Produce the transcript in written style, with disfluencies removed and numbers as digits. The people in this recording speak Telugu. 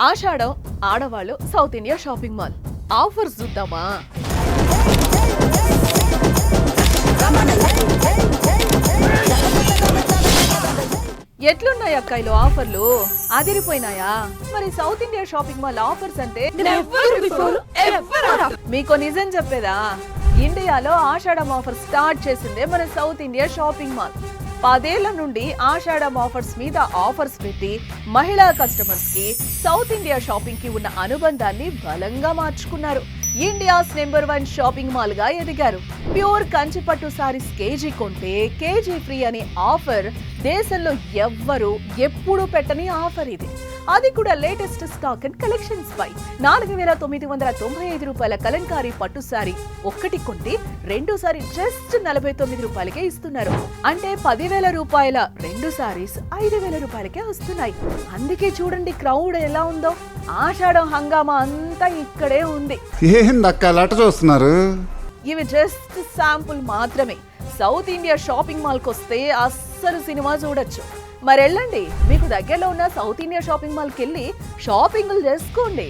ఆషాఢం ఆడవాళ్ళు south India shopping mall offers చూద్దామా? ఎట్లున్నాయి అక్కాయిలు ఆఫర్లు? అదిరిపోయినాయా? మరి south India shopping mall offers అంటే మీకు నిజం చెప్పేదా, ఇండియాలో ఆషాఢం ఆఫర్ స్టార్ట్ చేసిందే మన సౌత్ ఇండియా షాపింగ్ మాల్. 10 ఏళ్ల నుండి ఆషాఢం ఆఫర్స్ మీద ఆఫర్స్ పెట్టి మహిళా కస్టమర్స్ కి సౌత్ ఇండియా షాపింగ్ కి ఉన్న అనుబంధాన్ని బలంగా మార్చుకున్నారు. ఇండియాస్ నెంబర్ 1 షాపింగ్ మాల్ గా ఎదిగారు. ప్యూర్ కంచిపట్టు సారీస్ కేజీ కొంటే కేజీ ఫ్రీ అనే ఆఫర్ దేశంలో ఎవ్వరూ ఎప్పుడూ పెట్టని ఆఫర్ ఇది. అది కూడా లేటెస్ట్ స్టాక్ అండ్ కలెక్షన్స్ పై 4,995 రూపాయల కలంకారీ పట్టు సారీ ఒక్కటి కొంటే 2 సారీ జస్ట్ 49 రూపాయలకే ఇస్తున్నారు. అంటే 10,000 రూపాయల 2 సారీస్ 5,000 రూపాయలకే వస్తున్నాయి. అందుకే చూడండి క్రౌడ్ ఎలా ఉందో. ఆషాఢం హంగామా అంతా ఇక్కడే ఉంది. చూస్తున్నారు. ఇవి జస్ట్ శాంపుల్ మాత్రమే. సౌత్ ఇండియా షాపింగ్ మాల్కి వస్తే అస్సలు సినిమా చూడొచ్చు. మరెళ్ళండి, మీకు దగ్గరలో ఉన్న సౌత్ ఇండియా షాపింగ్ మాల్కి వెళ్ళి షాపింగ్లు చేసుకోండి.